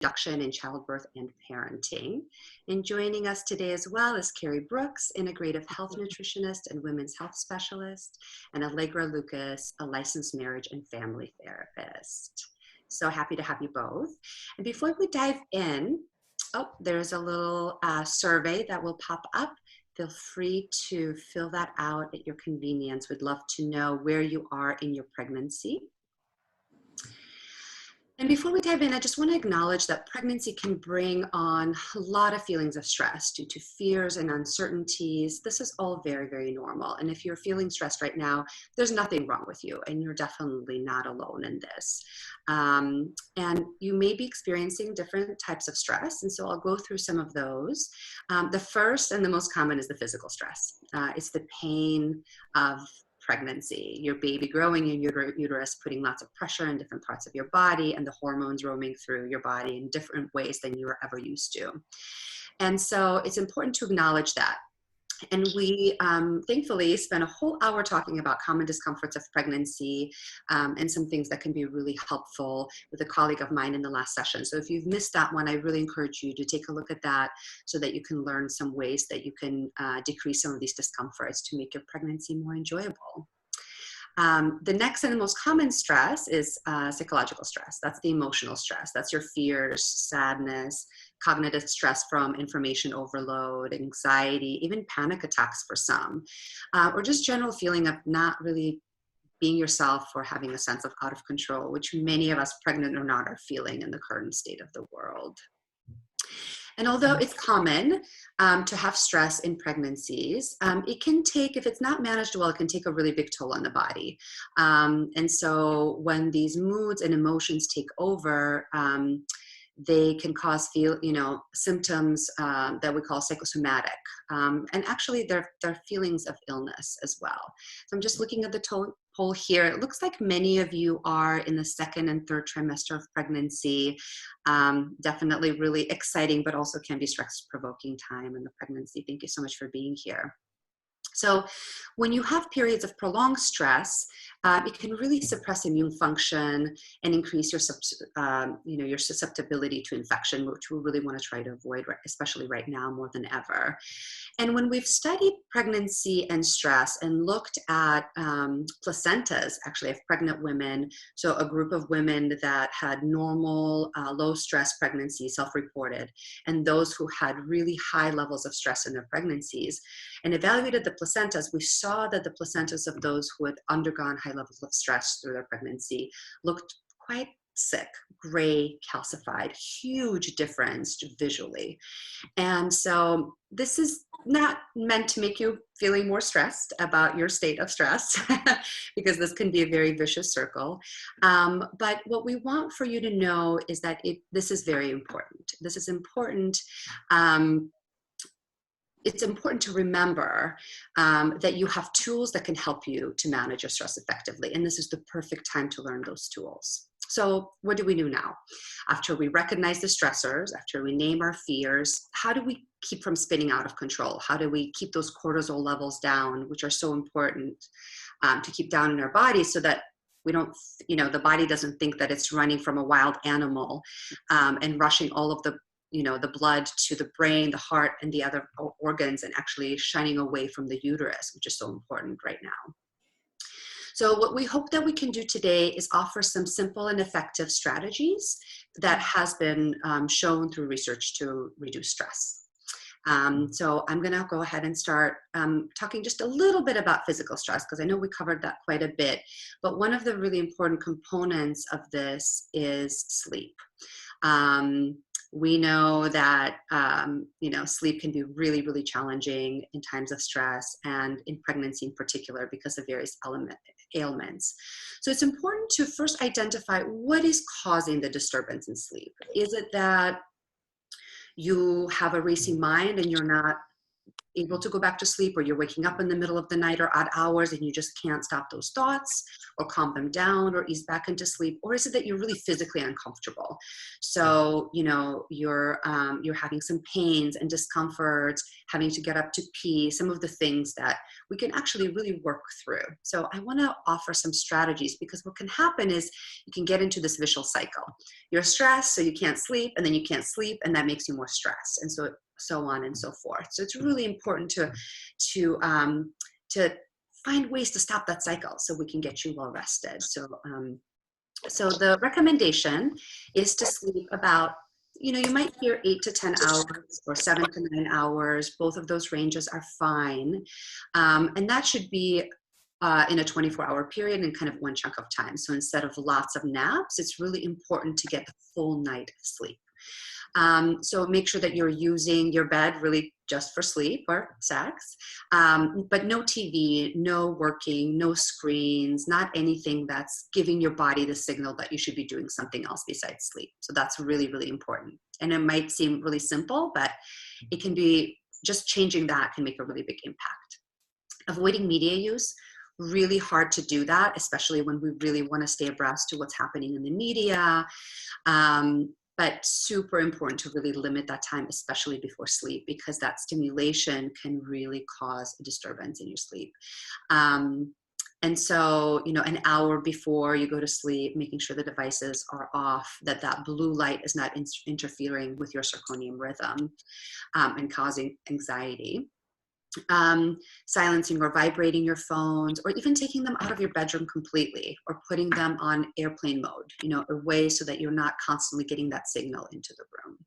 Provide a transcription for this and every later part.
reduction in childbirth and parenting. And joining us today as well is Carrie Brooks, integrative health nutritionist and women's health specialist, and Allegra Lucas, a licensed marriage and family therapist. So happy to have you both. And before we dive in, there's a little survey that will pop up. Feel free to fill that out at your convenience. We'd love to know where you are in your pregnancy. And before we dive in, I just want to acknowledge that pregnancy can bring on a lot of feelings of stress due to fears and uncertainties. This is all very, very normal. And if you're feeling stressed right now, there's nothing wrong with you, and you're definitely not alone in this. And you may be experiencing different types of stress, and so I'll go through some of those. The first and the most common is the physical stress. It's the pain of pregnancy, your baby growing in your uterus, putting lots of pressure in different parts of your body, and the hormones roaming through your body in different ways than you were ever used to. And so it's important to acknowledge that. And we thankfully spent a whole hour talking about common discomforts of pregnancy and some things that can be really helpful with a colleague of mine in the last session. So if you've missed that one, I really encourage you to take a look at that so that you can learn some ways that you can decrease some of these discomforts to make your pregnancy more enjoyable. The next and the most common stress is psychological stress. That's the emotional stress. That's your fears, sadness, cognitive stress from information overload, anxiety, even panic attacks for some, or just general feeling of not really being yourself or having a sense of out of control, which many of us, pregnant or not, are feeling in the current state of the world. And although it's common to have stress in pregnancies, it can take, if it's not managed well, it can take a really big toll on the body. And so when these moods and emotions take over, they can cause symptoms that we call psychosomatic. And actually they're feelings of illness as well. So I'm just looking at the poll here. It looks like many of you are in the second and third trimester of pregnancy. Definitely really exciting, but also can be stress-provoking time in the pregnancy. Thank you so much for being here. So when you have periods of prolonged stress, it can really suppress immune function and increase your susceptibility to infection, which we really want to try to avoid, especially right now more than ever. And when we've studied pregnancy and stress and looked at placentas, actually, of pregnant women, so a group of women that had normal, low-stress pregnancy, self-reported, and those who had really high levels of stress in their pregnancies, and evaluated the placentas, we saw that the placentas of those who had undergone high levels of stress through their pregnancy looked quite sick, gray, calcified, huge difference visually. And so this is not meant to make you feeling more stressed about your state of stress, because this can be a very vicious circle. But what we want for you to know is that this is very important. This is important. It's important to remember that you have tools that can help you to manage your stress effectively. And this is the perfect time to learn those tools. So what do we do now? After we recognize the stressors, after we name our fears, how do we keep from spinning out of control? How do we keep those cortisol levels down, which are so important to keep down in our body so that we don't, the body doesn't think that it's running from a wild animal and rushing all of the blood to the brain, the heart, and the other organs, and actually shining away from the uterus, which is so important right now. So what we hope that we can do today is offer some simple and effective strategies that has been shown through research to reduce stress. So I'm going to go ahead and start talking just a little bit about physical stress, because I know we covered that quite a bit. But one of the really important components of this is sleep. We know that, sleep can be really, really challenging in times of stress and in pregnancy in particular because of various ailments. So it's important to first identify what is causing the disturbance in sleep. Is it that you have a racing mind and you're not able to go back to sleep, or you're waking up in the middle of the night or odd hours and you just can't stop those thoughts or calm them down or ease back into sleep? Or is it that you're really physically uncomfortable? So, you're having some pains and discomforts, having to get up to pee, some of the things that we can actually really work through. So I want to offer some strategies, because what can happen is you can get into this vicious cycle. You're stressed, so you can't sleep, and then you can't sleep, and that makes you more stressed, and so on and so forth. So it's really important to find ways to stop that cycle so we can get you well rested. So the recommendation is to sleep about, you might hear 8 to 10 hours or 7 to 9 hours. Both of those ranges are fine. And that should be in a 24-hour period and kind of one chunk of time. So instead of lots of naps, it's really important to get the full night of sleep. So make sure that you're using your bed really just for sleep or sex, but no TV, no working, no screens, not anything that's giving your body the signal that you should be doing something else besides sleep. So that's really, really important. And it might seem really simple, but it can be, just changing that can make a really big impact. Avoiding media use. Really hard to do that, especially when we really want to stay abreast to what's happening in the media. But super important to really limit that time, especially before sleep, because that stimulation can really cause a disturbance in your sleep. And so, an hour before you go to sleep, making sure the devices are off, that blue light is not interfering with your circadian rhythm and causing anxiety. Silencing or vibrating your phones, or even taking them out of your bedroom completely, or putting them on airplane mode, a way so that you're not constantly getting that signal into the room.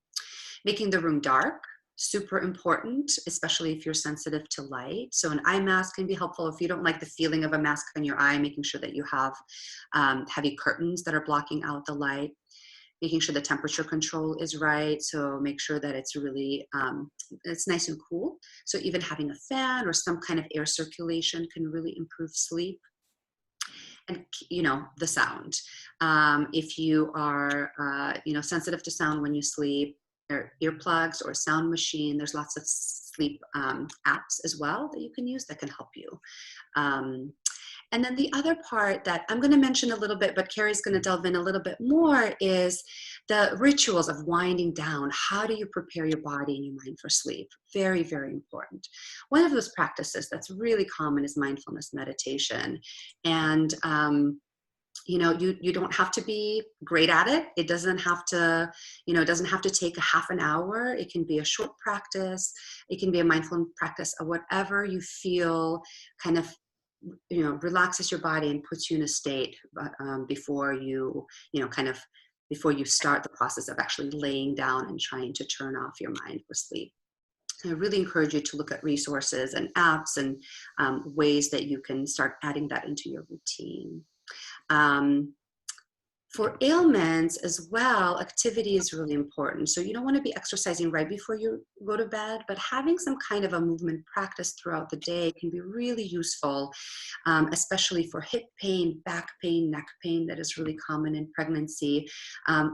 Making the room dark, super important, especially if you're sensitive to light. So an eye mask can be helpful if you don't like the feeling of a mask on your eye, making sure that you have heavy curtains that are blocking out the light. Making sure the temperature control is right. So make sure that it's really, it's nice and cool. So even having a fan or some kind of air circulation can really improve sleep. And, the sound. If you are, sensitive to sound when you sleep, or earplugs or sound machine, there's lots of sleep apps as well that you can use that can help you. And then the other part that I'm going to mention a little bit, but Carrie's going to delve in a little bit more, is the rituals of winding down. How do you prepare your body and your mind for sleep? Very, very important. One of those practices that's really common is mindfulness meditation. And you don't have to be great at it. It doesn't have to, take a half an hour. It can be a short practice. It can be a mindful practice of whatever you feel kind of, relaxes your body and puts you in a state before you start the process of actually laying down and trying to turn off your mind for sleep. So I really encourage you to look at resources and apps and ways that you can start adding that into your routine. For ailments as well, activity is really important. So you don't want to be exercising right before you go to bed, but having some kind of a movement practice throughout the day can be really useful, especially for hip pain, back pain, neck pain that is really common in pregnancy.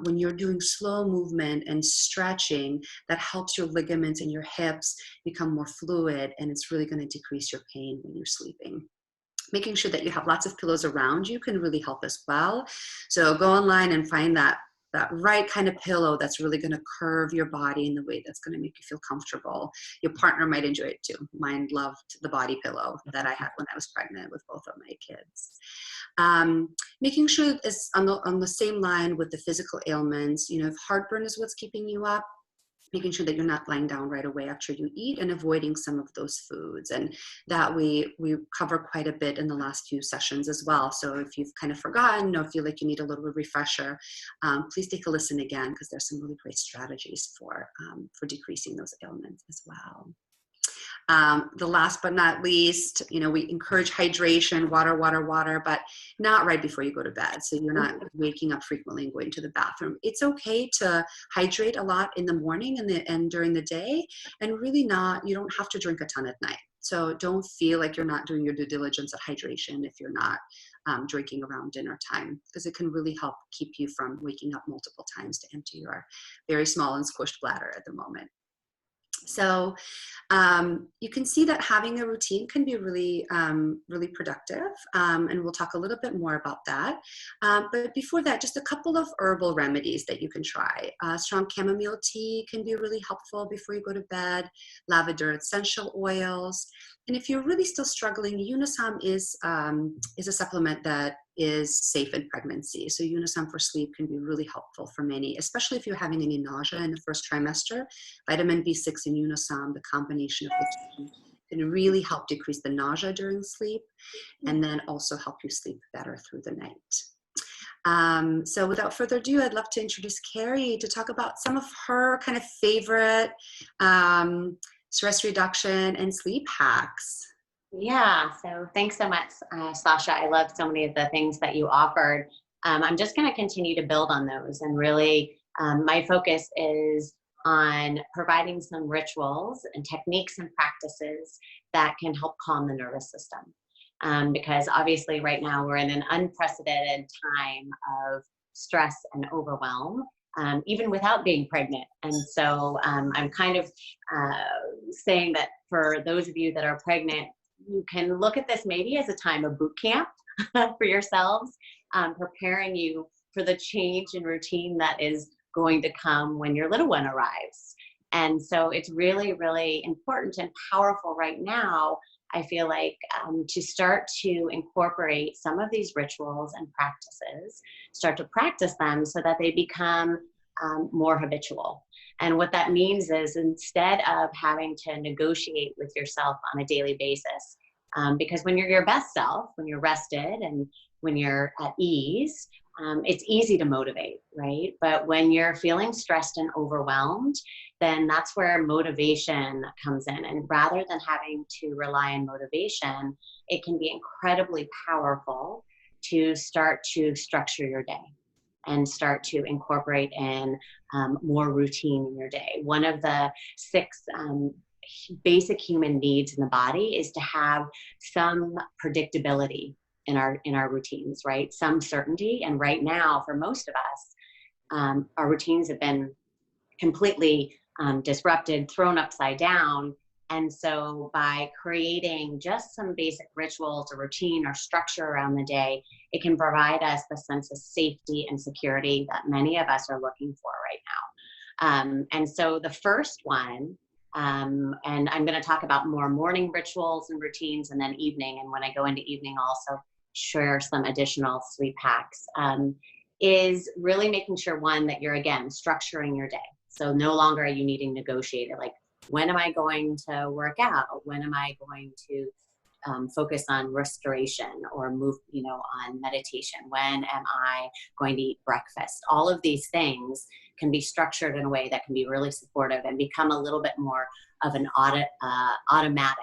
When you're doing slow movement and stretching, that helps your ligaments in your hips become more fluid, and it's really going to decrease your pain when you're sleeping. Making sure that you have lots of pillows around you can really help as well. So go online and find that right kind of pillow that's really going to curve your body in the way that's going to make you feel comfortable. Your partner might enjoy it too. Mine loved the body pillow that I had when I was pregnant with both of my kids. Making sure it's on the same line with the physical ailments. If heartburn is what's keeping you up, making sure that you're not lying down right away after you eat, and avoiding some of those foods. And that we cover quite a bit in the last few sessions as well. So if you've kind of forgotten or feel like you need a little refresher, please take a listen again, because there's some really great strategies for decreasing those ailments as well. The last but not least, we encourage hydration, water, but not right before you go to bed. So you're not waking up frequently and going to the bathroom. It's okay to hydrate a lot in the morning and during the day, and really you don't have to drink a ton at night. So don't feel like you're not doing your due diligence at hydration if you're not drinking around dinner time, because it can really help keep you from waking up multiple times to empty your very small and squished bladder at the moment. So you can see that having a routine can be really, really productive, and we'll talk a little bit more about that. But before that, just a couple of herbal remedies that you can try. Strong chamomile tea can be really helpful before you go to bed, lavender essential oils. And if you're really still struggling, Unisom is a supplement that is safe in pregnancy. So Unisom for sleep can be really helpful for many, especially if you're having any nausea in the first trimester. Vitamin B6 and Unisom, the combination of the two, can really help decrease the nausea during sleep and then also help you sleep better through the night. So without further ado, I'd love to introduce Carrie to talk about some of her kind of favorite stress reduction and sleep hacks. Yeah, so thanks so much, Sasha. I love so many of the things that you offered. I'm just going to continue to build on those, and really my focus is on providing some rituals and techniques and practices that can help calm the nervous system. Because obviously right now we're in an unprecedented time of stress and overwhelm, even without being pregnant. And so I'm kind of saying that for those of you that are pregnant, you can look at this maybe as a time of boot camp for yourselves, preparing you for the change in routine that is going to come when your little one arrives. And so it's really, really important and powerful right now, I feel like, to start to incorporate some of these rituals and practices, start to practice them so that they become more habitual. And what that means is, instead of having to negotiate with yourself on a daily basis, because when you're your best self, when you're rested and when you're at ease, it's easy to motivate, right? But when you're feeling stressed and overwhelmed, then that's where motivation comes in. And rather than having to rely on motivation, it can be incredibly powerful to start to structure your day and start to incorporate in more routine in your day. One of the 6 basic human needs in the body is to have some predictability in our routines, right? Some certainty. And right now, for most of us, our routines have been completely disrupted, thrown upside down. And so by creating just some basic rituals or routine or structure around the day, it can provide us the sense of safety and security that many of us are looking for right now. And so the first one, and I'm going to talk about more morning rituals and routines, and then evening. And when I go into evening, I'll also share some additional sleep hacks, is really making sure, one, that you're, again, structuring your day. So no longer are you needing to negotiate it. Like, when am I going to work out? When am I going to focus on restoration or move, on meditation? When am I going to eat breakfast? All of these things can be structured in a way that can be really supportive and become a little bit more of an automatic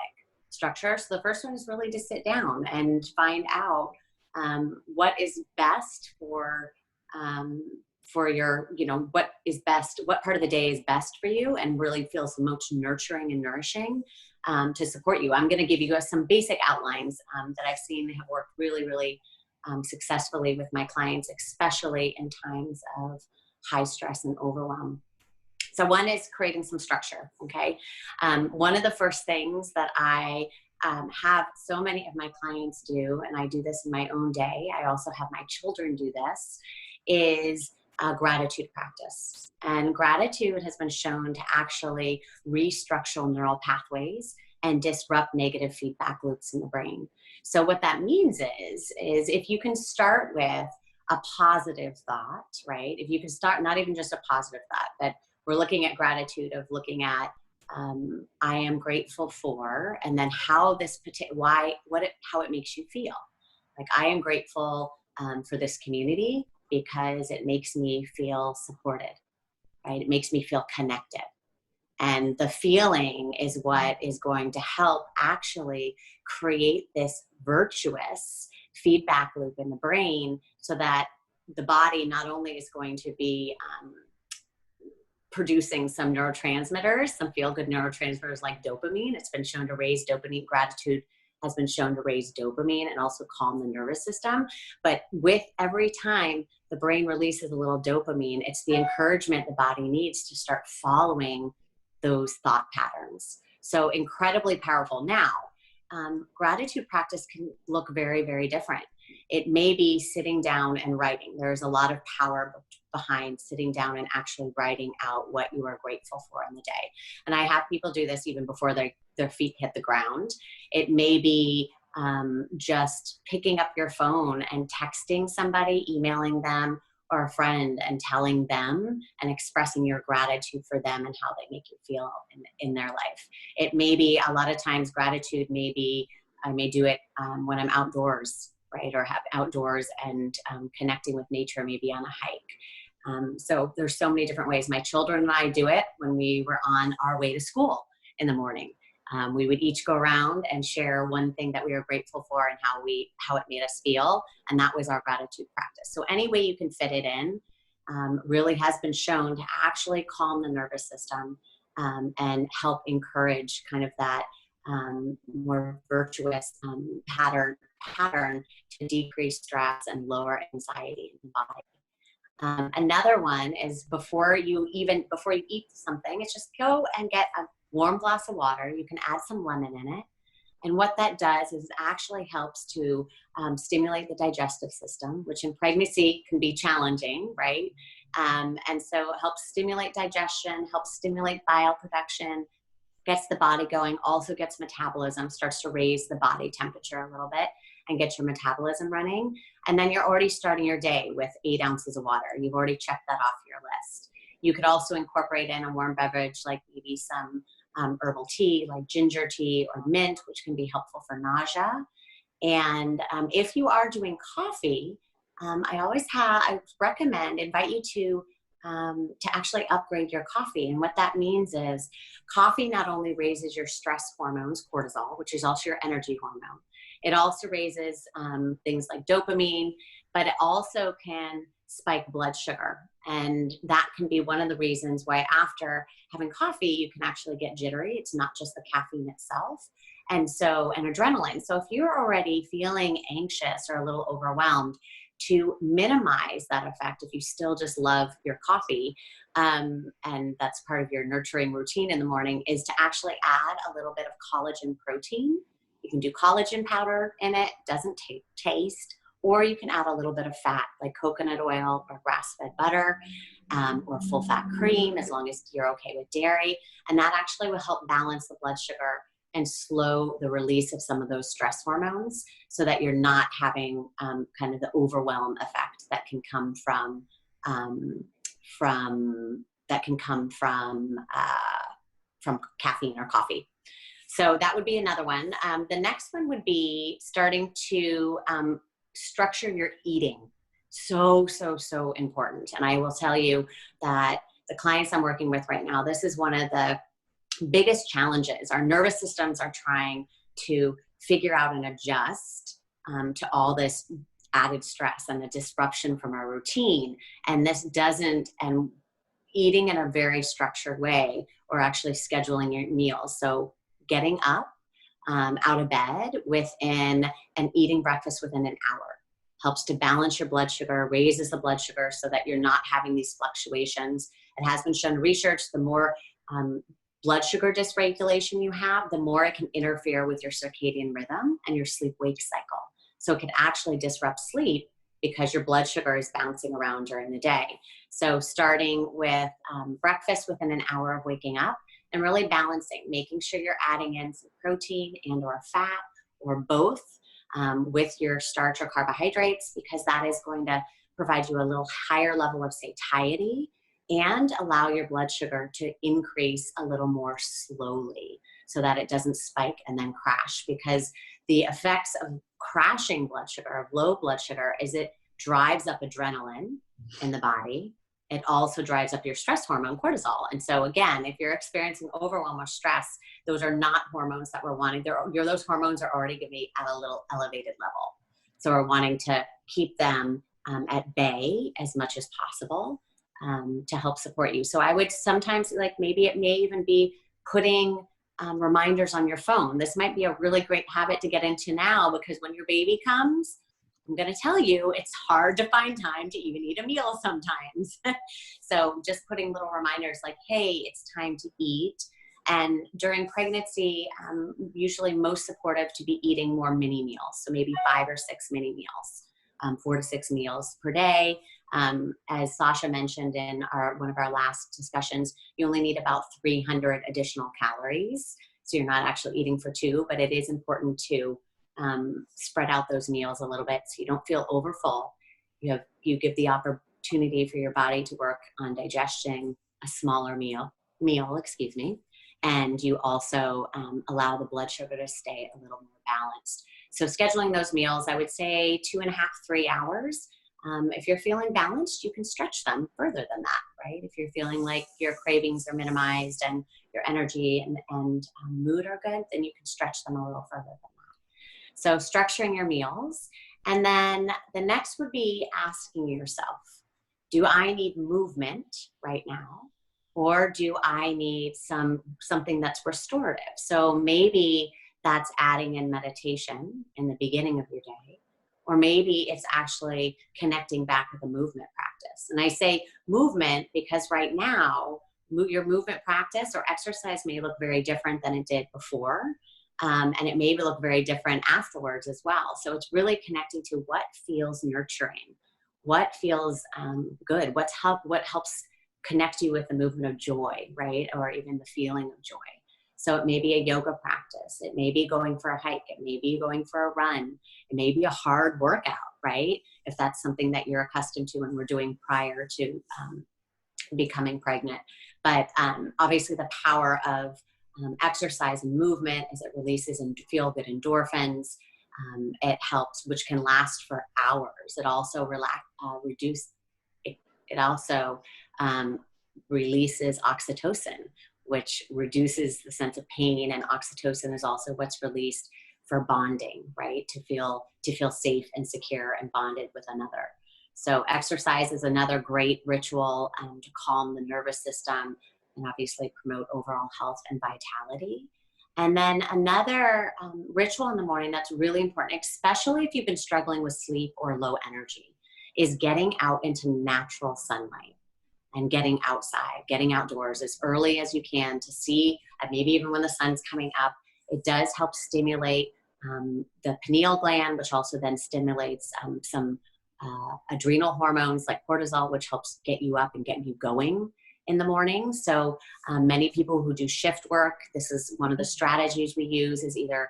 structure. So the first one is really to sit down and find out what is best for your, what is best, what part of the day is best for you and really feels the most nurturing and nourishing to support you. I'm going to give you some basic outlines that I've seen have worked really, really successfully with my clients, especially in times of high stress and overwhelm. So one is creating some structure, okay? One of the first things that I have so many of my clients do, and I do this in my own day, I also have my children do this, is a gratitude practice. And gratitude has been shown to actually restructure neural pathways and disrupt negative feedback loops in the brain. So what that means is if you can start with a positive thought, right? If you can start, not even just a positive thought, but we're looking at gratitude of looking at, I am grateful for, and then how this how it makes you feel. Like, I am grateful for this community because it makes me feel supported, right? It makes me feel connected. And the feeling is what is going to help actually create this virtuous feedback loop in the brain, so that the body not only is going to be producing some neurotransmitters, some feel-good neurotransmitters like dopamine. It's been shown to raise dopamine. Gratitude has been shown to raise dopamine and also calm the nervous system. But with every time the brain releases a little dopamine, it's the encouragement the body needs to start following those thought patterns. So incredibly powerful. Now, gratitude practice can look very, very different. It may be sitting down and writing. There's a lot of power behind sitting down and actually writing out what you are grateful for in the day. And I have people do this even before their feet hit the ground. It may be just picking up your phone and texting somebody, emailing them, or a friend, and telling them and expressing your gratitude for them and how they make you feel in their life. It may be, a lot of times gratitude may be, I may do it when I'm outdoors, right? Or have outdoors and connecting with nature, maybe on a hike. So there's so many different ways. My children and I do it when we were on our way to school in the morning. We would each go around and share one thing that we were grateful for and how it made us feel. And that was our gratitude practice. So any way you can fit it in really has been shown to actually calm the nervous system and help encourage kind of that more virtuous pattern to decrease stress and lower anxiety in the body. Another one is before you eat something, it's just go and get a warm glass of water. You can add some lemon in it. And what that does is it actually helps to stimulate the digestive system, which in pregnancy can be challenging, right? And so it helps stimulate digestion, helps stimulate bile production, gets the body going, also gets metabolism, starts to raise the body temperature a little bit and get your metabolism running. And then you're already starting your day with 8 ounces of water. You've already checked that off your list. You could also incorporate in a warm beverage, like maybe some herbal tea, like ginger tea or mint, which can be helpful for nausea. And if you are doing coffee, I invite you to actually upgrade your coffee. And what that means is coffee not only raises your stress hormones, cortisol, which is also your energy hormone. It also raises things like dopamine, but it also can spike blood sugar. And that can be one of the reasons why after having coffee, you can actually get jittery. It's not just the caffeine itself. And adrenaline. So if you're already feeling anxious or a little overwhelmed, to minimize that effect, if you still just love your coffee, and that's part of your nurturing routine in the morning, is to actually add a little bit of collagen protein. You can do collagen powder in it, doesn't taste, or you can add a little bit of fat, like coconut oil or grass-fed butter, or full-fat cream, as long as you're okay with dairy. And that actually will help balance the blood sugar and slow the release of some of those stress hormones, so that you're not having kind of the overwhelm effect that can come from caffeine or coffee. So that would be another one. The next one would be starting to structure your eating. So important. And I will tell you that the clients I'm working with right now, this is one of the biggest challenges. Our nervous systems are trying to figure out and adjust to all this added stress and the disruption from our routine. And and eating in a very structured way, or actually scheduling your meals. So getting up out of bed and eating breakfast within an hour helps to balance your blood sugar, raises the blood sugar so that you're not having these fluctuations. It has been shown in research, the more blood sugar dysregulation you have, the more it can interfere with your circadian rhythm and your sleep-wake cycle. So it can actually disrupt sleep because your blood sugar is bouncing around during the day. So starting with breakfast within an hour of waking up, and really balancing, making sure you're adding in some protein and or fat or both with your starch or carbohydrates, because that is going to provide you a little higher level of satiety and allow your blood sugar to increase a little more slowly so that it doesn't spike and then crash. Because the effects of crashing blood sugar, of low blood sugar, is it drives up adrenaline in the body. It also drives up your stress hormone, cortisol. And so again, if you're experiencing overwhelm or stress, those are not hormones that we're wanting. Those hormones are already going to be at a little elevated level. So we're wanting to keep them at bay as much as possible to help support you. So I would sometimes, like, maybe it may even be putting reminders on your phone. This might be a really great habit to get into now, because when your baby comes, I'm going to tell you, it's hard to find time to even eat a meal sometimes. So just putting little reminders like, hey, it's time to eat. And during pregnancy, usually most supportive to be eating more mini meals. So maybe 5 or 6 mini meals, 4 to 6 meals per day. As Sasha mentioned in one of our last discussions, you only need about 300 additional calories. So you're not actually eating for 2, but it is important to spread out those meals a little bit so you don't feel overfull. You give the opportunity for your body to work on digesting a smaller meal, and you also allow the blood sugar to stay a little more balanced. So scheduling those meals, I would say 2.5, 3 hours. If you're feeling balanced, you can stretch them further than that, right? If you're feeling like your cravings are minimized and your energy and mood are good, then you can stretch them a little further than that. So structuring your meals. And then the next would be asking yourself, do I need movement right now? Or do I need something that's restorative? So maybe that's adding in meditation in the beginning of your day. Or maybe it's actually connecting back with a movement practice. And I say movement because right now, your movement practice or exercise may look very different than it did before. And it may look very different afterwards as well. So it's really connecting to what feels nurturing, what feels good, what helps connect you with the movement of joy, right? Or even the feeling of joy. So it may be a yoga practice. It may be going for a hike. It may be going for a run. It may be a hard workout, right? If that's something that you're accustomed to and were doing prior to becoming pregnant. But obviously the power of exercise and movement as it releases and feel-good endorphins, it helps, which can last for hours. It also releases oxytocin, which reduces the sense of pain, and oxytocin is also what's released for bonding, right? To feel safe and secure and bonded with another. So exercise is another great ritual to calm the nervous system and obviously promote overall health and vitality. And then another ritual in the morning that's really important, especially if you've been struggling with sleep or low energy, is getting out into natural sunlight and getting outside, getting outdoors as early as you can to see, maybe even when the sun's coming up. It does help stimulate the pineal gland, which also then stimulates some adrenal hormones like cortisol, which helps get you up and get you going in the morning. So many people who do shift work, this is one of the strategies we use, is either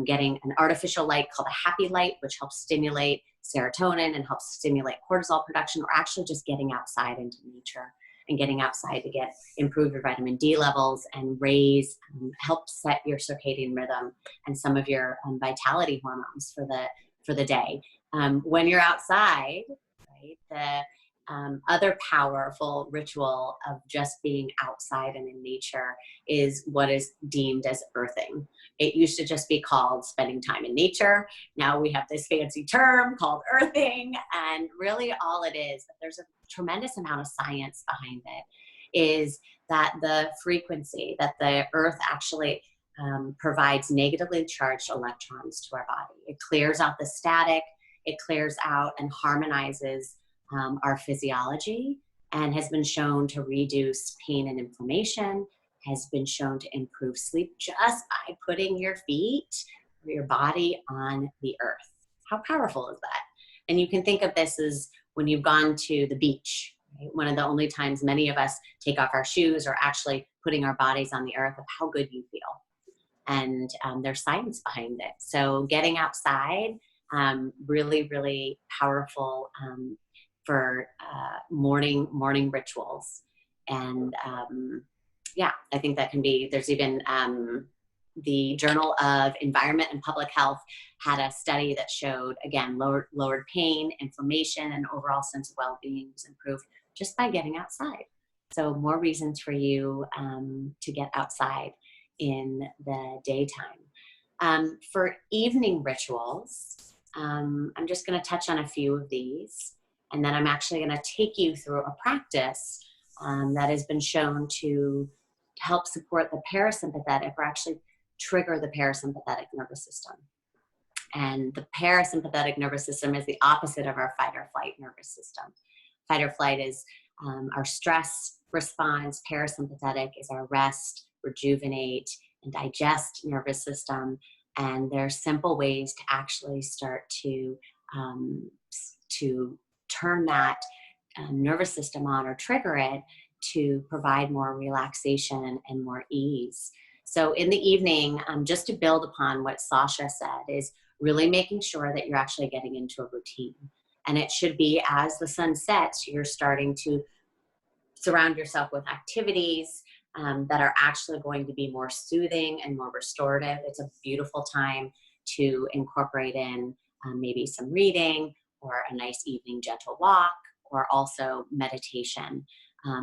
getting an artificial light called a happy light, which helps stimulate serotonin and helps stimulate cortisol production, or actually just getting outside into nature and getting outside to improve your vitamin D levels and help set your circadian rhythm and some of your vitality hormones for the day. When you're outside, right, the other powerful ritual of just being outside and in nature is what is deemed as earthing. It used to just be called spending time in nature. Now we have this fancy term called earthing, and really all it is, but there's a tremendous amount of science behind it, is that the frequency that the earth actually provides negatively charged electrons to our body. It clears out the static, it clears out and harmonizes our physiology, and has been shown to reduce pain and inflammation, has been shown to improve sleep just by putting your feet or your body on the earth. How powerful is that? And you can think of this as when you've gone to the beach, right? One of the only times many of us take off our shoes or actually putting our bodies on the earth, of how good you feel. And there's science behind it. So getting outside, really, really powerful for morning rituals. And I think that can be, there's even the Journal of Environment and Public Health had a study that showed, again, lowered pain, inflammation, and overall sense of well-being was improved just by getting outside. So more reasons for you to get outside in the daytime. For evening rituals, I'm just going to touch on a few of these. And then I'm actually going to take you through a practice that has been shown to help support the parasympathetic, or actually trigger the parasympathetic nervous system. And the parasympathetic nervous system is the opposite of our fight or flight nervous system. Fight or flight is Our stress response, parasympathetic, is our rest, rejuvenate, and digest nervous system. And there are simple ways to actually start um, to turn that nervous system on or trigger it to provide more relaxation and more ease. So in the evening, just to build upon what Sasha said, is really making sure that you're actually getting into a routine. And it should be, as the sun sets, you're starting to surround yourself with activities that are actually going to be more soothing and more restorative. It's a beautiful time to incorporate in maybe some reading or a nice evening gentle walk, or also meditation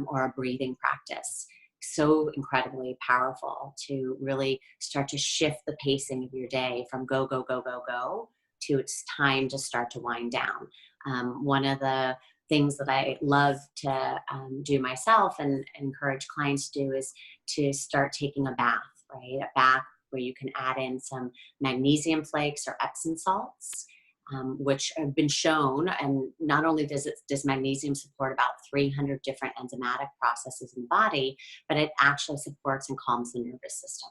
or a breathing practice. So incredibly powerful to really start to shift the pacing of your day from go, go, go, go, go to it's time to start to wind down. One of the things that I love to do myself and encourage clients to do is to start taking a bath, right? A bath where you can add in some magnesium flakes or Epsom salts, which have been shown. And not only does magnesium support about 300 different enzymatic processes in the body, but it actually supports and calms the nervous system.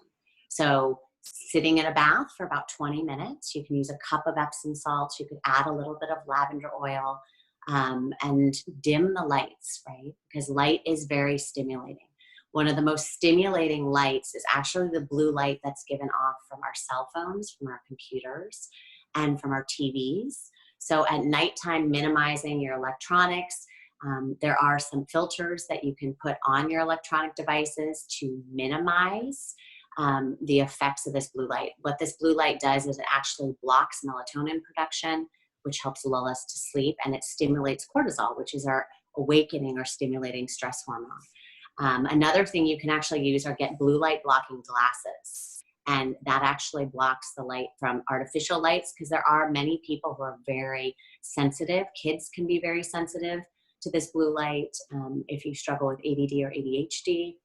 So sitting in a bath for about 20 minutes, you can use a cup of Epsom salts, you could add a little bit of lavender oil, and dim the lights, right? Because light is very stimulating. One of the most stimulating lights is actually the blue light that's given off from our cell phones, from our computers, and from our TVs. So at nighttime, minimizing your electronics. There are some filters that you can put on your electronic devices to minimize the effects of this blue light. What this blue light does is it actually blocks melatonin production, which helps lull us to sleep, and it stimulates cortisol, which is our awakening or stimulating stress hormone. Another thing you can actually use are get blue light blocking glasses. And that actually blocks the light from artificial lights, because there are many people who are very sensitive. Kids can be very sensitive to this blue light. If you struggle with ADD or ADHD,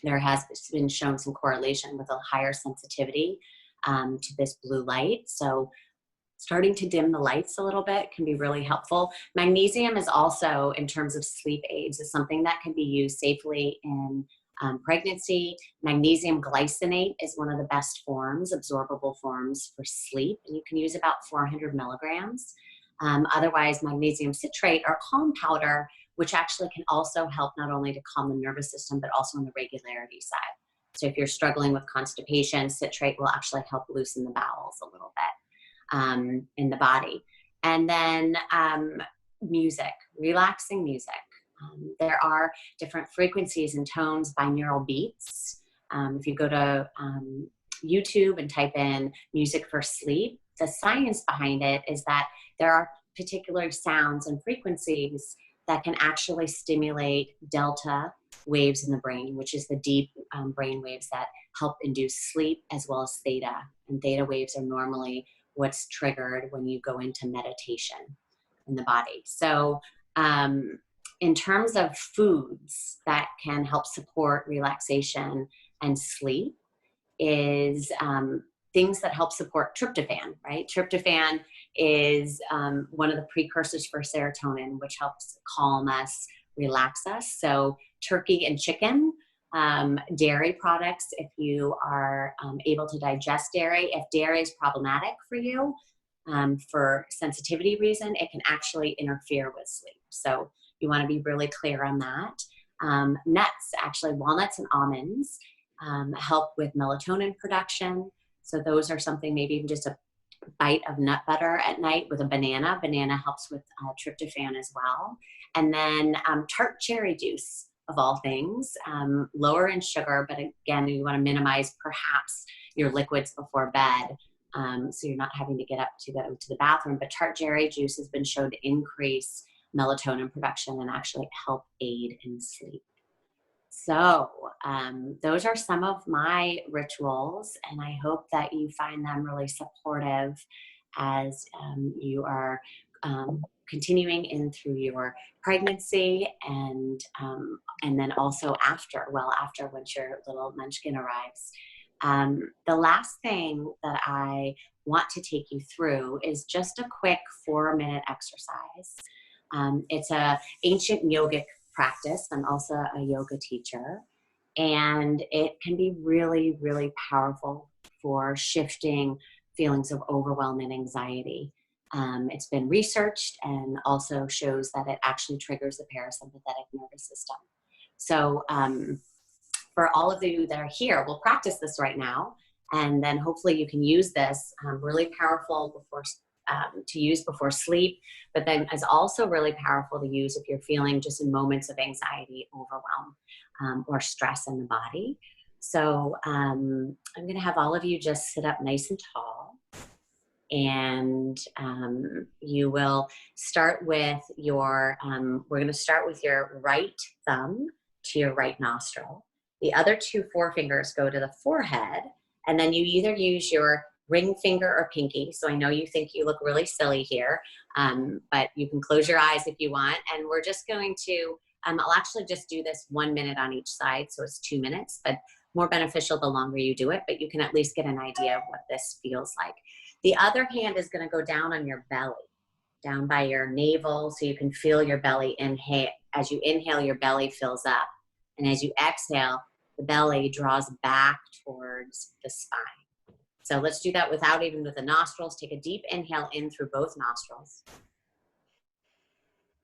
there has been shown some correlation with a higher sensitivity to this blue light. So starting to dim the lights a little bit can be really helpful. Magnesium is also, in terms of sleep aids, is something that can be used safely in pregnancy. Magnesium glycinate is one of the best forms, absorbable forms for sleep, and you can use about 400 milligrams. Otherwise, magnesium citrate or calm powder, which actually can also help not only to calm the nervous system, but also on the regularity side. So if you're struggling with constipation, citrate will actually help loosen the bowels a little bit in the body. And then music, relaxing music. There are different frequencies and tones, binaural beats. If you go to YouTube and type in music for sleep, the science behind it is that there are particular sounds and frequencies that can actually stimulate delta waves in the brain, which is the deep brain waves that help induce sleep, as well as theta. And theta waves are normally what's triggered when you go into meditation in the body. So in terms of foods that can help support relaxation and sleep is things that help support tryptophan, right? Tryptophan is one of the precursors for serotonin, which helps calm us, relax us. So turkey and chicken, dairy products, if you are able to digest dairy. If dairy is problematic for you for sensitivity reason, it can actually interfere with sleep. So you want to be really clear on that. Nuts, actually walnuts and almonds help with melatonin production. So those are something, maybe even just a bite of nut butter at night with a banana. Banana helps with tryptophan as well. And then tart cherry juice, of all things, lower in sugar, but again, you want to minimize perhaps your liquids before bed, so you're not having to get up to the bathroom. But tart cherry juice has been shown to increase melatonin production and actually help aid in sleep. So those are some of my rituals, and I hope that you find them really supportive as you are continuing in through your pregnancy, and then also after, once your little munchkin arrives. The last thing that I want to take you through is just a quick 4-minute exercise. It's a ancient yogic practice. I'm also a yoga teacher, and it can be really, really powerful for shifting feelings of overwhelm and anxiety. It's been researched and also shows that it actually triggers the parasympathetic nervous system. So for all of you that are here, we'll practice this right now, and then hopefully you can use this, really powerful before to use before sleep, but then is also really powerful to use if you're feeling just in moments of anxiety, overwhelm, or stress in the body. So I'm going to have all of you just sit up nice and tall, and you will start with your, we're going to start with your right thumb to your right nostril. The other two forefingers go to the forehead, and then you either use your ring finger or pinky. So I know you think you look really silly here, but you can close your eyes if you want. And we're just going to, I'll actually just do this 1 minute on each side. So it's 2 minutes, but more beneficial the longer you do it, but you can at least get an idea of what this feels like. The other hand is going to go down on your belly, down by your navel, so you can feel your belly inhale. As you inhale, your belly fills up. And as you exhale, the belly draws back towards the spine. So let's do that without even with the nostrils. Take a deep inhale in through both nostrils.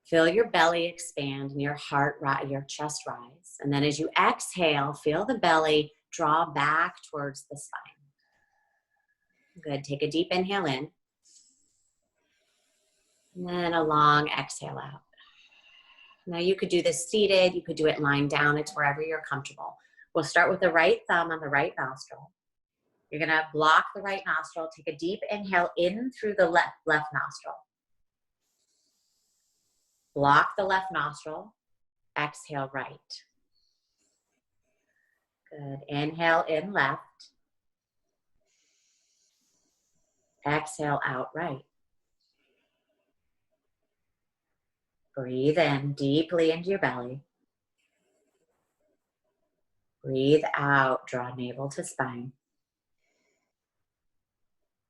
Feel your belly expand and your heart, your chest rise. And then as you exhale, feel the belly draw back towards the spine. Good. Take a deep inhale in. And then a long exhale out. Now you could do this seated. You could do it lying down. It's wherever you're comfortable. We'll start with the right thumb on the right nostril. You're going to block the right nostril. Take a deep inhale in through the left nostril. Block the left nostril. Exhale right. Good. Inhale in left. Exhale out right. Breathe in deeply into your belly. Breathe out. Draw navel to spine.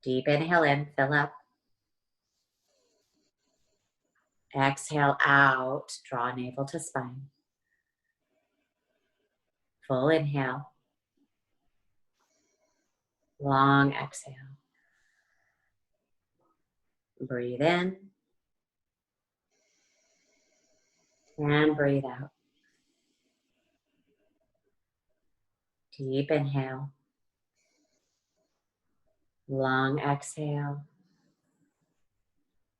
Deep inhale in. Fill up. Exhale out. Draw navel to spine. Full inhale. Long exhale. Breathe in. And breathe out. Deep inhale. Long exhale.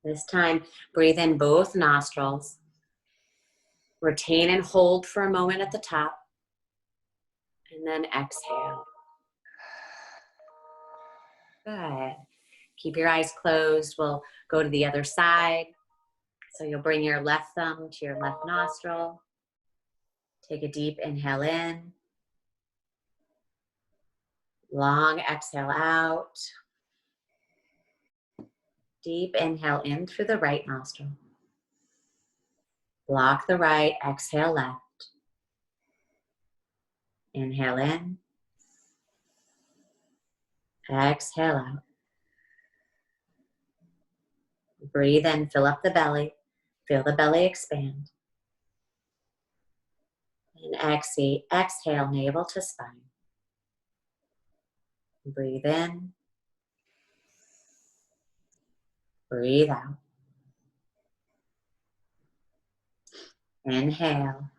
This time, breathe in both nostrils. Retain and hold for a moment at the top. And then exhale. Good. Keep your eyes closed. We'll go to the other side. So you'll bring your left thumb to your left nostril. Take a deep inhale in. Long exhale out. Deep inhale in through the right nostril. Block the right, exhale left. Inhale in. Exhale out. Breathe in, fill up the belly. Feel the belly expand. And exhale, navel to spine. Breathe in. Breathe out. Inhale.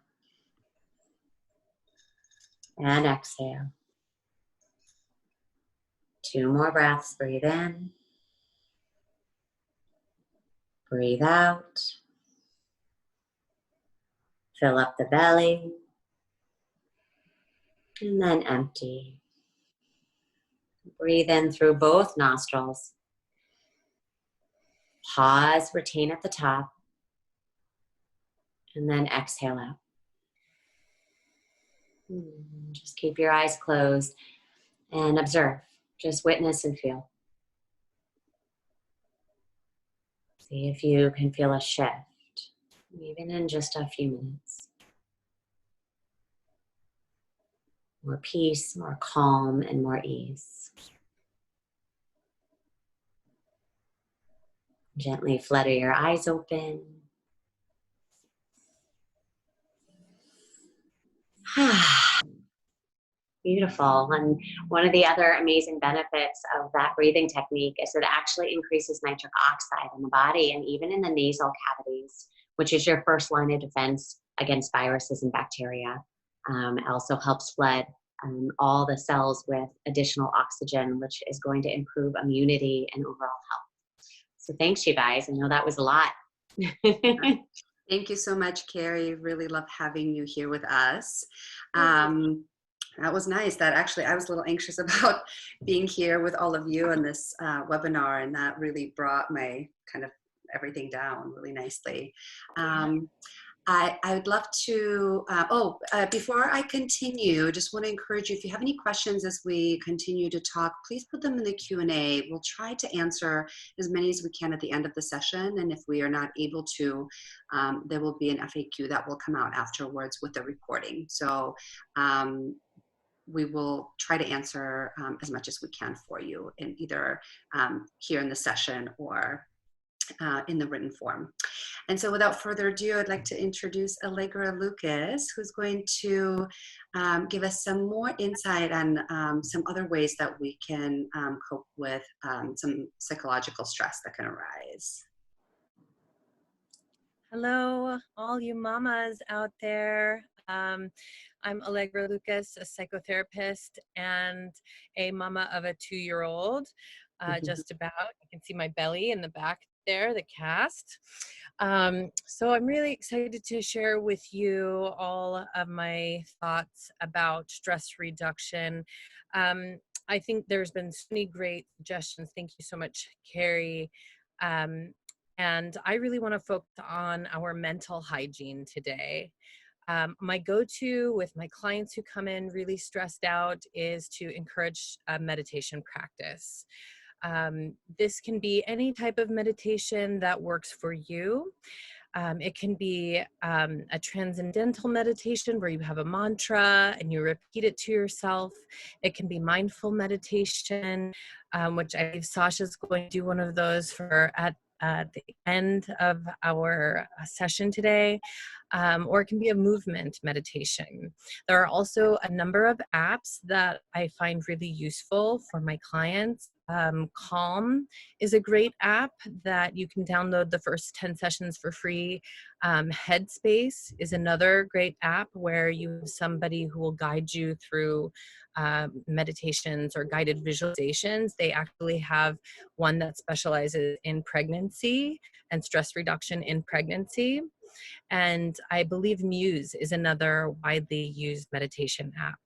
And exhale. 2 more breaths. Breathe in. Breathe out. Fill up the belly. And then empty. Breathe in through both nostrils. Pause, retain at the top. And then exhale out. Just keep your eyes closed and observe. Just witness and feel. See if you can feel a shift, even in just a few minutes. More peace, more calm, and more ease. Gently flutter your eyes open. Beautiful. And one of the other amazing benefits of that breathing technique is that it actually increases nitric oxide in the body and even in the nasal cavities, which is your first line of defense against viruses and bacteria. It also helps flood all the cells with additional oxygen, which is going to improve immunity and overall health. So thanks, you guys. I know that was a lot. Thank you so much, Carrie. Really love having you here with us. That was nice. That actually, I was a little anxious about being here with all of you on this webinar, and that really brought my kind of everything down really nicely. I would love to, before I continue, just want to encourage you, if you have any questions as we continue to talk, please put them in the Q&A. We'll try to answer as many as we can at the end of the session. And if we are not able to, there will be an FAQ that will come out afterwards with the recording. So we will try to answer as much as we can for you in either here in the session or in the written form. And so without further ado, I'd like to introduce Allegra Lucas, who's going to give us some more insight on some other ways that we can cope with some psychological stress that can arise. Hello, all you mamas out there. I'm Allegra Lucas, a psychotherapist and a mama of a 2-year-old, just about. You can see my belly in the back there, the cast. So I'm really excited to share with you all of my thoughts about stress reduction. I think there's been so many great suggestions. Thank you so much, Carrie. And I really want to focus on our mental hygiene today. My go-to with my clients who come in really stressed out is to encourage meditation practice. This can be any type of meditation that works for you. It can be a transcendental meditation where you have a mantra and you repeat it to yourself. It can be mindful meditation, which I believe Sasha's going to do one of those for at the end of our session today, or it can be a movement meditation. There are also a number of apps that I find really useful for my clients. Calm is a great app that you can download the first 10 sessions for free. Headspace is another great app where you have somebody who will guide you through meditations or guided visualizations. They actually have one that specializes in pregnancy and stress reduction in pregnancy. And I believe Muse is another widely used meditation app.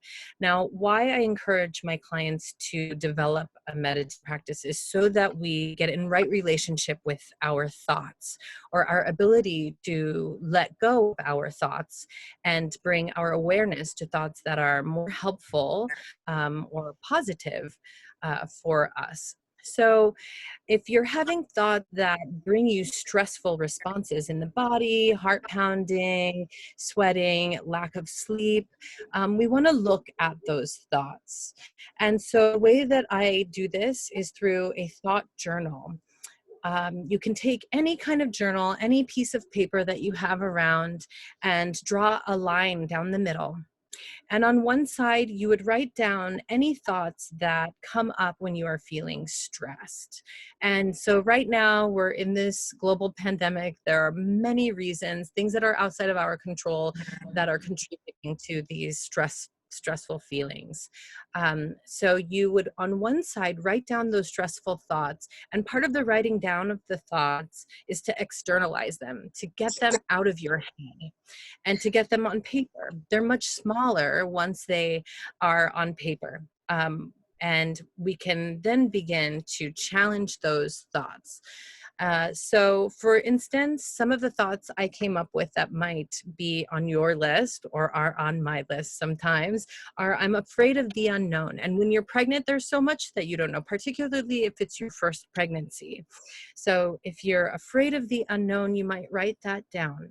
Now, why I encourage my clients to develop a meditation practice is so that we get in right relationship with our thoughts, or our ability to let go of our thoughts and bring our awareness to thoughts that are more helpful or positive for us. So if you're having thoughts that bring you stressful responses in the body, heart pounding, sweating, lack of sleep, we want to look at those thoughts. And so the way that I do this is through a thought journal. You can take any kind of journal, any piece of paper that you have around, and draw a line down the middle. And on one side, you would write down any thoughts that come up when you are feeling stressed. And so right now, we're in this global pandemic. There are many reasons, things that are outside of our control that are contributing to these stressful feelings. So you would, on one side, write down those stressful thoughts. And part of the writing down of the thoughts is to externalize them, to get them out of your head and to get them on paper. They're much smaller once they are on paper. And we can then begin to challenge those thoughts. So for instance, some of the thoughts I came up with that might be on your list or are on my list sometimes are, I'm afraid of the unknown. And when you're pregnant, there's so much that you don't know, particularly if it's your first pregnancy. So if you're afraid of the unknown, you might write that down.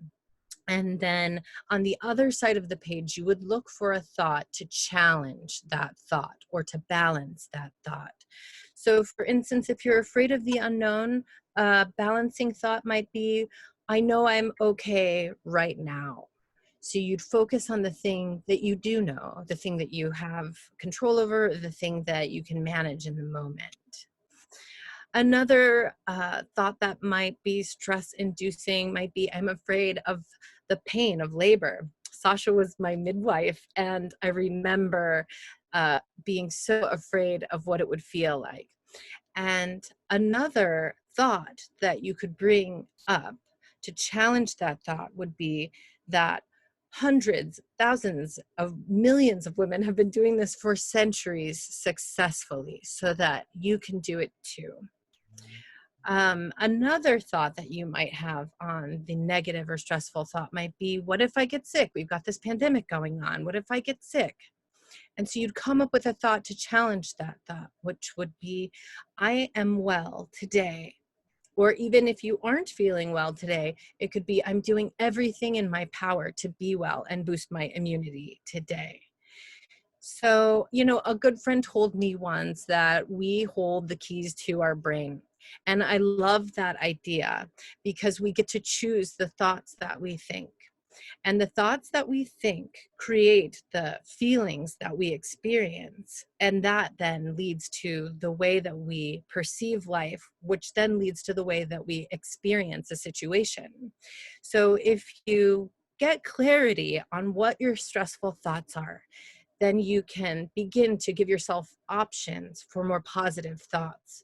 And then on the other side of the page, you would look for a thought to challenge that thought or to balance that thought. So for instance, if you're afraid of the unknown, a balancing thought might be, I know I'm okay right now. So you'd focus on the thing that you do know, the thing that you have control over, the thing that you can manage in the moment. Another thought that might be stress inducing might be, I'm afraid of the pain of labor. Sasha was my midwife, and I remember being so afraid of what it would feel like. And another thought that you could bring up to challenge that thought would be that hundreds, thousands of millions of women have been doing this for centuries successfully, so that you can do it too. Another thought that you might have on the negative or stressful thought might be, what if I get sick? We've got this pandemic going on. What if I get sick? And so you'd come up with a thought to challenge that thought, which would be, I am well today. Or even if you aren't feeling well today, it could be, I'm doing everything in my power to be well and boost my immunity today. So, a good friend told me once that we hold the keys to our brain. And I love that idea because we get to choose the thoughts that we think. And the thoughts that we think create the feelings that we experience. And that then leads to the way that we perceive life, which then leads to the way that we experience a situation. So if you get clarity on what your stressful thoughts are, then you can begin to give yourself options for more positive thoughts.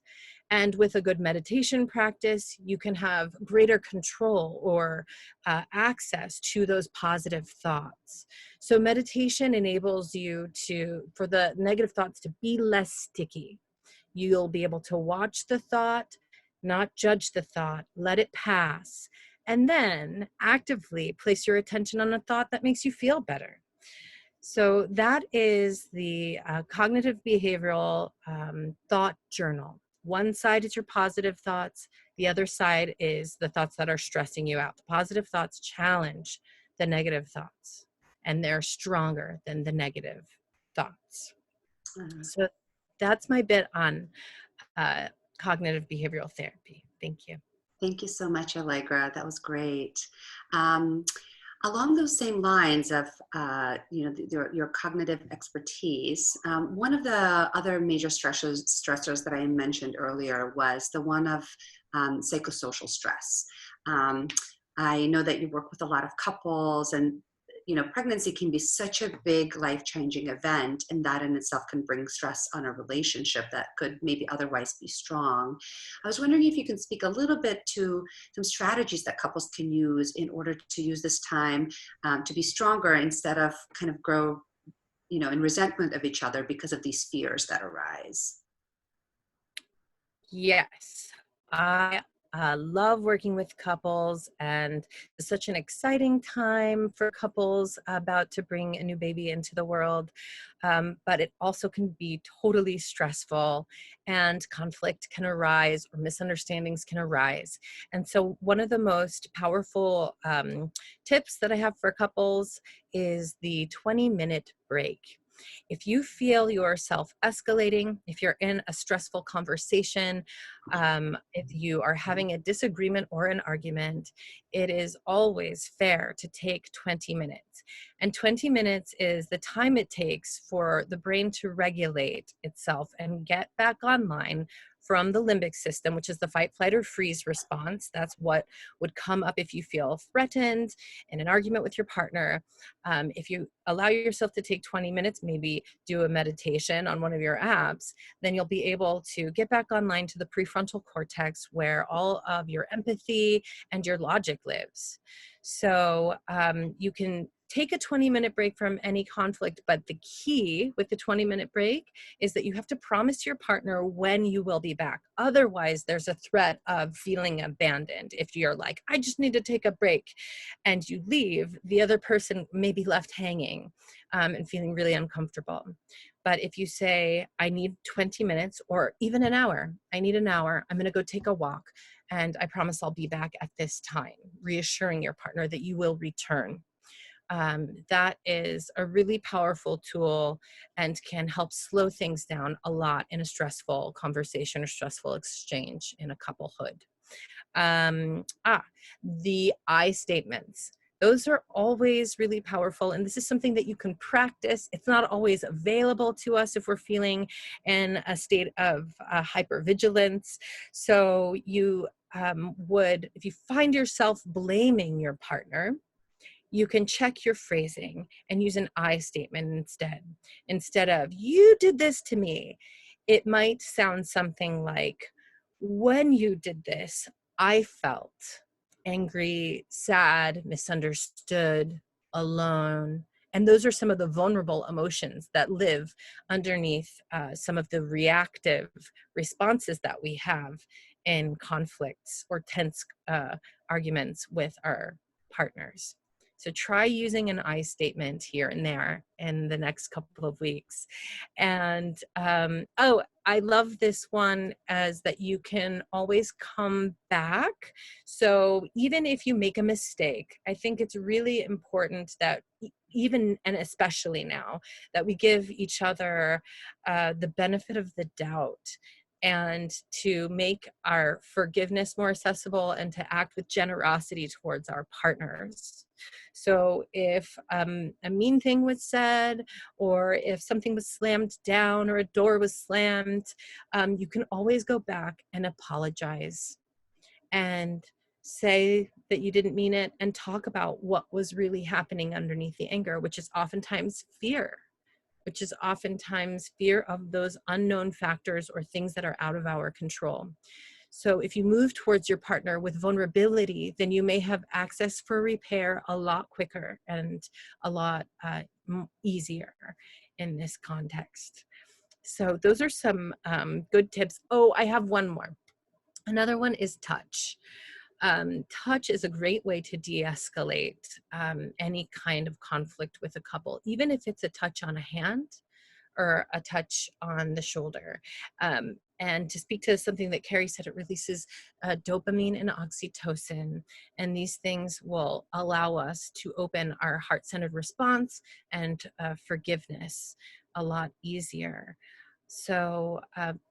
And with a good meditation practice, you can have greater control or access to those positive thoughts. So meditation enables you for the negative thoughts to be less sticky. You'll be able to watch the thought, not judge the thought, let it pass, and then actively place your attention on a thought that makes you feel better. So that is the cognitive behavioral thought journal. One side is your positive thoughts. The other side is the thoughts that are stressing you out. The positive thoughts challenge the negative thoughts, and they're stronger than the negative thoughts. So that's my bit on cognitive behavioral therapy. Thank you. Thank you so much, Allegra. That was great. Along those same lines of, your cognitive expertise, one of the other major stressors that I mentioned earlier was the one of psychosocial stress. I know that you work with a lot of couples, and pregnancy can be such a big life-changing event, and that in itself can bring stress on a relationship that could maybe otherwise be strong. I was wondering if you can speak a little bit to some strategies that couples can use in order to use this time to be stronger instead of kind of grow, in resentment of each other because of these fears that arise. Yes, I love working with couples, and it's such an exciting time for couples about to bring a new baby into the world. But it also can be totally stressful, and conflict can arise or misunderstandings can arise. And so one of the most powerful tips that I have for couples is the 20-minute break. If you feel yourself escalating, if you're in a stressful conversation, if you are having a disagreement or an argument, it is always fair to take 20 minutes. And 20 minutes is the time it takes for the brain to regulate itself and get back online from the limbic system, which is the fight, flight, or freeze response. That's what would come up if you feel threatened in an argument with your partner. If you allow yourself to take 20 minutes, maybe do a meditation on one of your apps, then you'll be able to get back online to the prefrontal cortex, where all of your empathy and your logic lives. So you can take a 20-minute break from any conflict, but the key with the 20-minute break is that you have to promise your partner when you will be back. Otherwise, there's a threat of feeling abandoned. If you're like, I just need to take a break, and you leave, the other person may be left hanging and feeling really uncomfortable. But if you say, I need 20 minutes or even an hour, I need an hour, I'm going to go take a walk, and I promise I'll be back at this time, reassuring your partner that you will return. That is a really powerful tool and can help slow things down a lot in a stressful conversation or stressful exchange in a couplehood. The I statements. Those are always really powerful. And this is something that you can practice. It's not always available to us if we're feeling in a state of hypervigilance. So you would, if you find yourself blaming your partner, you can check your phrasing and use an I statement instead. Instead of, you did this to me, it might sound something like, when you did this, I felt angry, sad, misunderstood, alone. And those are some of the vulnerable emotions that live underneath some of the reactive responses that we have in conflicts or tense arguments with our partners. So try using an I statement here and there in the next couple of weeks. And oh, I love this one as that you can always come back. So even if you make a mistake, I think it's really important that even and especially now that we give each other the benefit of the doubt, and to make our forgiveness more accessible and to act with generosity towards our partners. So if a mean thing was said, or if something was slammed down or a door was slammed, you can always go back and apologize and say that you didn't mean it, and talk about what was really happening underneath the anger, which is oftentimes fear. Which is oftentimes fear of those unknown factors or things that are out of our control. So if you move towards your partner with vulnerability, then you may have access for repair a lot quicker and a lot easier in this context. So those are some good tips. Oh, I have one more. Another one is touch. Touch is a great way to de-escalate any kind of conflict with a couple, even if it's a touch on a hand or a touch on the shoulder. And to speak to something that Carrie said, it releases dopamine and oxytocin. And these things will allow us to open our heart-centered response and forgiveness a lot easier. So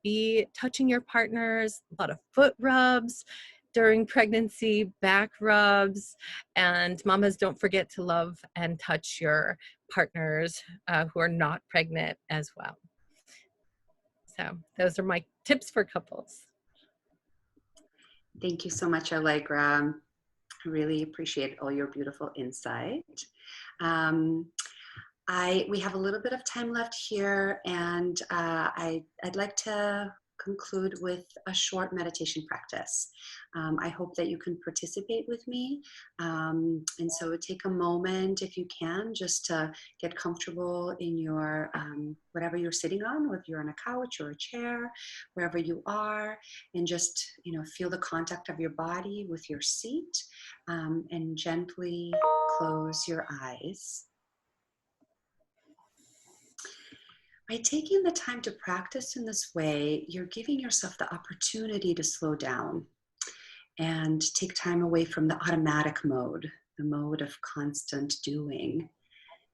be touching your partners, a lot of foot rubs during pregnancy, back rubs, and mamas, don't forget to love and touch your partners who are not pregnant as well. So those are my tips for couples. Thank you so much, Allegra. I really appreciate all your beautiful insight. We have a little bit of time left here, and I'd like to conclude with a short meditation practice. I hope that you can participate with me. And so take a moment, if you can, just to get comfortable in your, whatever you're sitting on, whether you're on a couch or a chair, wherever you are, and just, feel the contact of your body with your seat, and gently close your eyes. By taking the time to practice in this way, you're giving yourself the opportunity to slow down and take time away from the automatic mode, the mode of constant doing,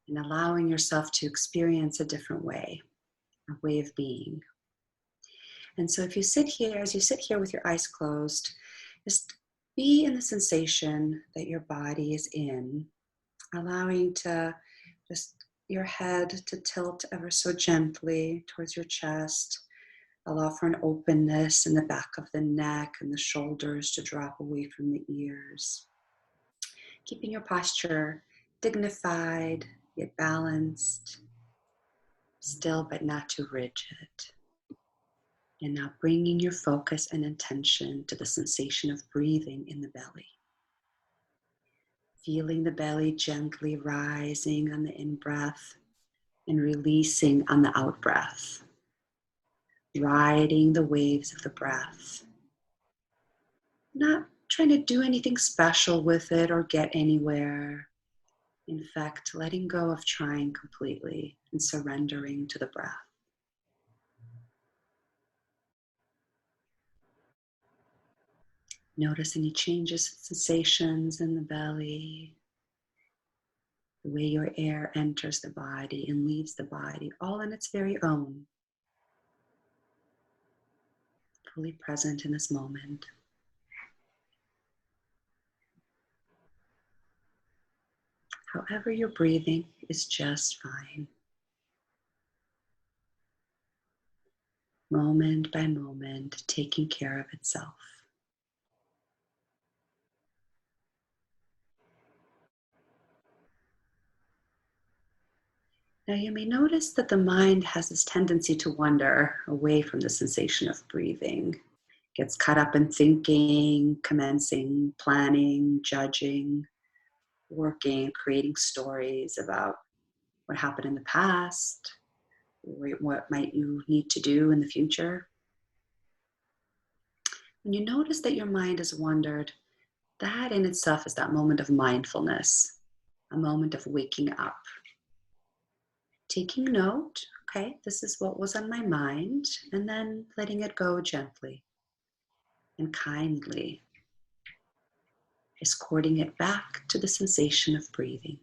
and allowing yourself to experience a different way, a way of being. And so if you sit here, as you sit here with your eyes closed, just be in the sensation that your body is in, allowing to just your head to tilt ever so gently towards your chest. Allow for an openness in the back of the neck and the shoulders to drop away from the ears. Keeping your posture dignified, yet balanced, still but not too rigid. And now bringing your focus and intention to the sensation of breathing in the belly. Feeling the belly gently rising on the in-breath and releasing on the out-breath. Riding the waves of the breath. Not trying to do anything special with it or get anywhere. In fact, letting go of trying completely and surrendering to the breath. Notice any changes, sensations in the belly. The way your air enters the body and leaves the body, all on its very own. Fully present in this moment. However you're breathing is just fine. Moment by moment, taking care of itself. Now you may notice that the mind has this tendency to wander away from the sensation of breathing. Gets caught up in thinking, commencing, planning, judging, working, creating stories about what happened in the past, what might you need to do in the future. When you notice that your mind has wandered, that in itself is that moment of mindfulness, a moment of waking up. Taking note, okay, this is what was on my mind, and then letting it go gently and kindly, escorting it back to the sensation of breathing.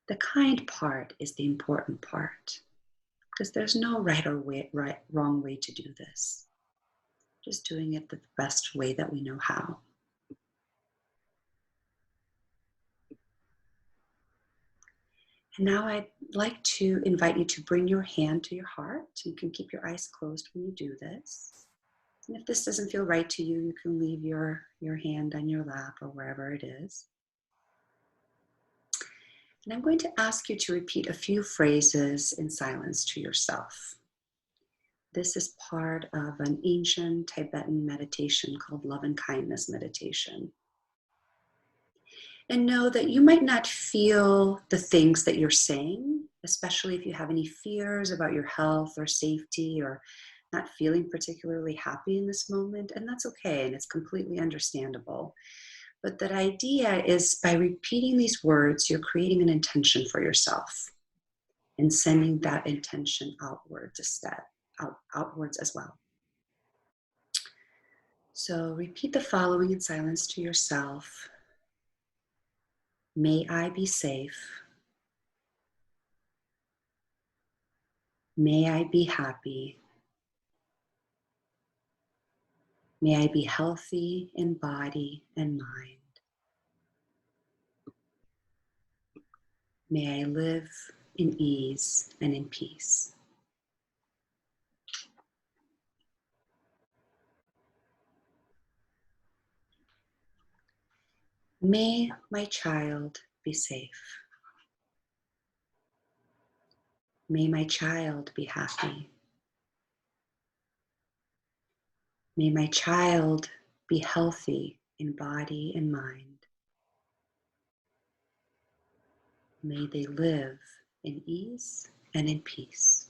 The kind part is the important part, because there's no wrong way to do this. Just doing it the best way that we know how. And now I'd like to invite you to bring your hand to your heart. You can keep your eyes closed when you do this. And if this doesn't feel right to you, you can leave your hand on your lap or wherever it is. And I'm going to ask you to repeat a few phrases in silence to yourself. This is part of an ancient Tibetan meditation called love and kindness meditation. And know that you might not feel the things that you're saying, especially if you have any fears about your health or safety or not feeling particularly happy in this moment. And that's okay, and it's completely understandable. But the idea is by repeating these words, you're creating an intention for yourself and sending that intention outwards as well. So repeat the following in silence to yourself. May I be safe. May I be happy. May I be healthy in body and mind. May I live in ease and in peace. May my child be safe. May my child be happy. May my child be healthy in body and mind. May they live in ease and in peace.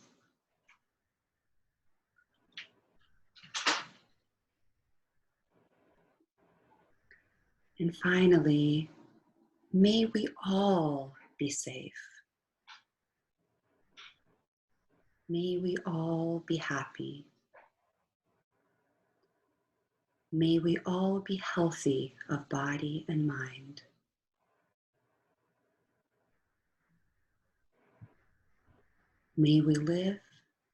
And finally, may we all be safe. May we all be happy. May we all be healthy of body and mind. May we live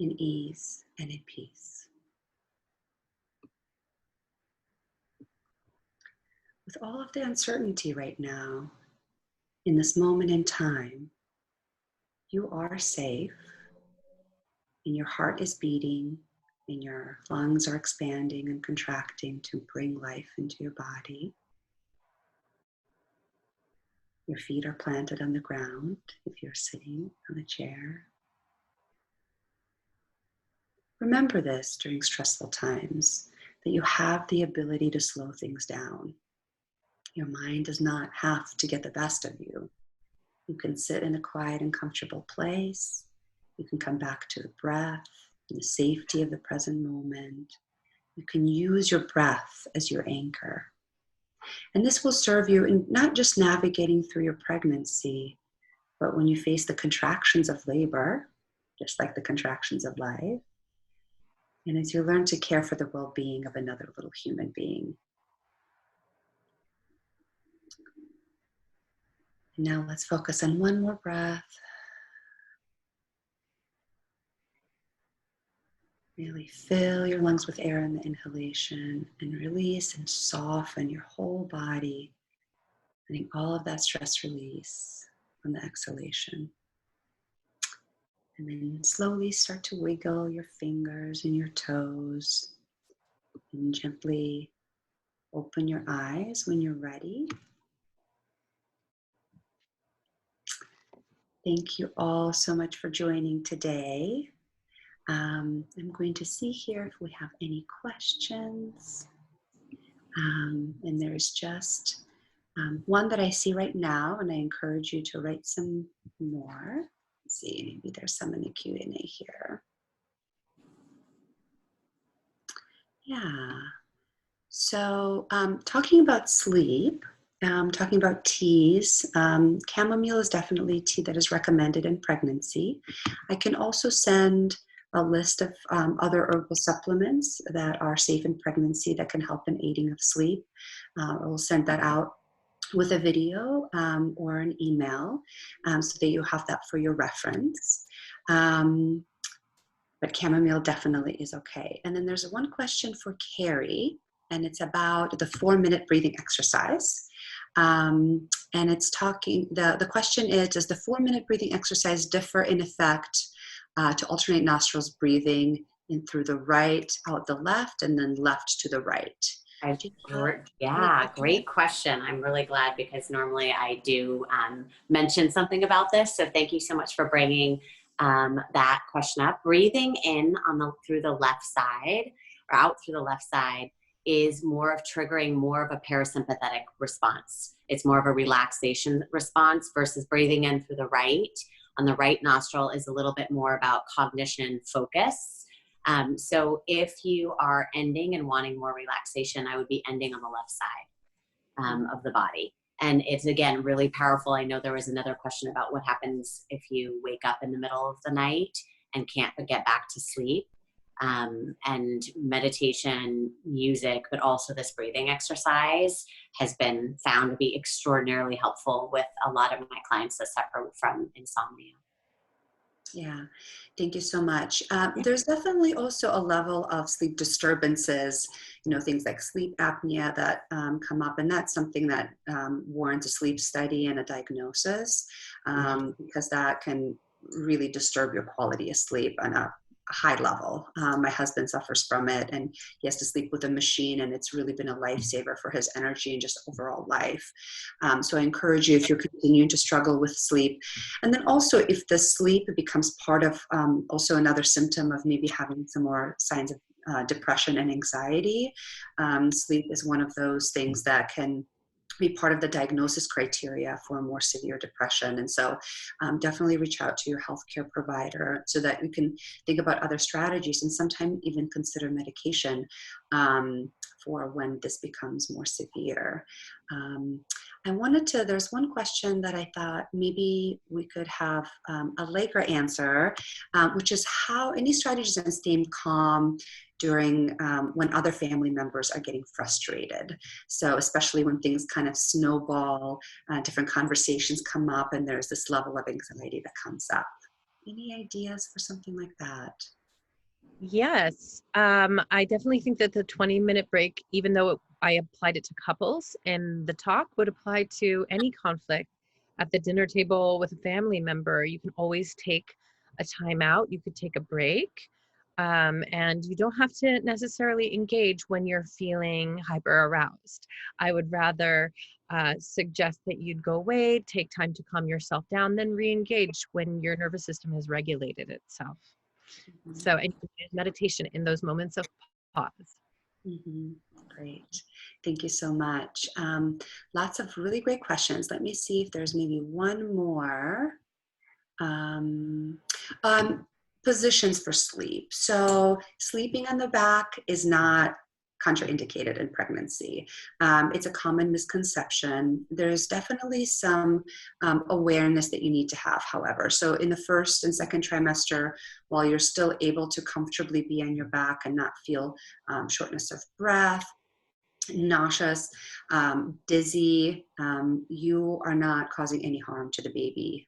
in ease and in peace. With all of the uncertainty right now, in this moment in time, you are safe, and your heart is beating, and your lungs are expanding and contracting to bring life into your body. Your feet are planted on the ground if you're sitting on a chair. Remember this during stressful times, that you have the ability to slow things down. Your mind does not have to get the best of you. You can sit in a quiet and comfortable place. You can come back to the breath and the safety of the present moment. You can use your breath as your anchor. And this will serve you in not just navigating through your pregnancy, but when you face the contractions of labor, just like the contractions of life, and as you learn to care for the well-being of another little human being. And now let's focus on one more breath. Really fill your lungs with air in the inhalation and release and soften your whole body letting all of that stress release on the exhalation. And then slowly start to wiggle your fingers and your toes and gently open your eyes when you're ready. Thank you all so much for joining today. I'm going to see here if we have any questions. And there's just one that I see right now, and I encourage you to write some more. Let's see, maybe there's some in the Q&A here. Yeah. So talking about sleep, talking about teas, chamomile is definitely tea that is recommended in pregnancy. I can also send a list of other herbal supplements that are safe in pregnancy that can help in aiding of sleep. I will send that out with a video or an email so that you have that for your reference. But chamomile definitely is okay. And then there's one question for Carrie, and it's about the 4-minute breathing exercise. And it's talking, the question is, does the 4-minute breathing exercise differ in effect to alternate nostrils breathing in through the right, out the left, and then left to the right? Yeah, great question. I'm really glad because normally I do mention something about this. So thank you so much for bringing that question up. Breathing in through the left side or out through the left side is more of triggering more of a parasympathetic response. It's more of a relaxation response versus breathing in through the right. On the right nostril is a little bit more about cognition focus. So if you are ending and wanting more relaxation, I would be ending on the left side of the body. And it's, again, really powerful. I know there was another question about what happens if you wake up in the middle of the night and can't get back to sleep. And meditation, music, but also this breathing exercise has been found to be extraordinarily helpful with a lot of my clients that suffer from insomnia. Yeah, thank you so much. There's definitely also a level of sleep disturbances, things like sleep apnea that come up, and that's something that warrants a sleep study and a diagnosis because that can really disturb your quality of sleep on a high level. My husband suffers from it, and he has to sleep with a machine, and it's really been a lifesaver for his energy and just overall life. So I encourage you, if you're continuing to struggle with sleep, and then also if the sleep becomes part of also another symptom of maybe having some more signs of depression and anxiety, sleep is one of those things that can be part of the diagnosis criteria for more severe depression. And so definitely reach out to your healthcare provider so that you can think about other strategies and sometimes even consider medication for when this becomes more severe. There's one question that I thought maybe we could have Allegra answer, which is how any strategies on staying calm during when other family members are getting frustrated. So especially when things kind of snowball, different conversations come up and there's this level of anxiety that comes up. Any ideas for something like that? Yes, I definitely think that the 20-minute break, even though I applied it to couples and the talk would apply to any conflict at the dinner table with a family member, you can always take a time out. You could take a break. And you don't have to necessarily engage when you're feeling hyper aroused. I would rather suggest that you'd go away, take time to calm yourself down, then re-engage when your nervous system has regulated itself. Mm-hmm. So, and you can use meditation in those moments of pause. Mm-hmm. Great. Thank you so much. Lots of really great questions. Let me see if there's maybe one more. Positions for sleep. So sleeping on the back is not contraindicated in pregnancy. It's a common misconception. There's definitely some awareness that you need to have, however. So in the first and second trimester, while you're still able to comfortably be on your back and not feel shortness of breath, nauseous, dizzy, you are not causing any harm to the baby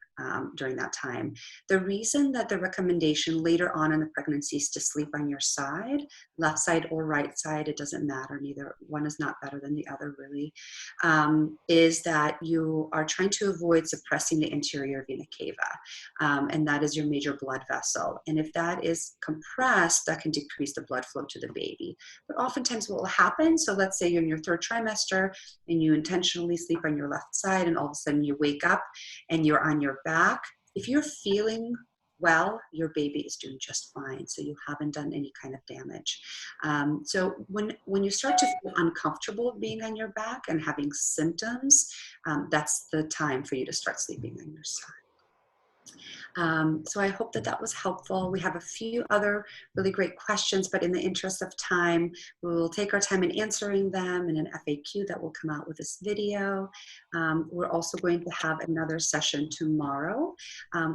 during that time. The reason that the recommendation later on in the pregnancy is to sleep on your side, left side or right side, it doesn't matter, neither one is not better than the other really, is that you are trying to avoid suppressing the interior vena cava, and that is your major blood vessel. And if that is compressed, that can decrease the blood flow to the baby. But oftentimes what will happen, so let's say you're in your third trimester and you intentionally sleep on your left side, and all of a sudden you wake up and you're on your back. If you're feeling well, your baby is doing just fine. So you haven't done any kind of damage. So when you start to feel uncomfortable being on your back and having symptoms, that's the time for you to start sleeping on your side. So I hope that that was helpful. We have a few other really great questions, but in the interest of time, we'll take our time in answering them in an FAQ that will come out with this video. We're also going to have another session tomorrow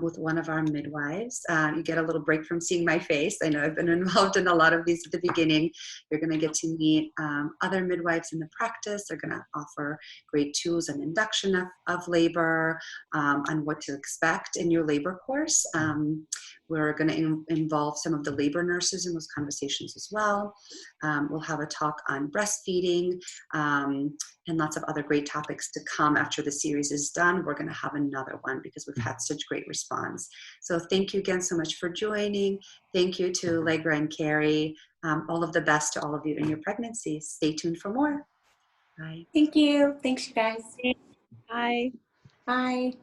with one of our midwives. You get a little break from seeing my face. I know I've been involved in a lot of these at the beginning. You're going to get to meet other midwives in the practice. They're going to offer great tools and induction of labor, on what to expect in your labor course. We're going to involve some of the labor nurses in those conversations as well. We'll have a talk on breastfeeding, and lots of other great topics to come after the series is done. We're going to have another one because we've had such great response. So thank you again so much for joining. Thank you to Allegra and Carrie. All of the best to all of you in your pregnancies. Stay tuned for more. Bye. Thank you. Thanks, you guys. Bye. Bye.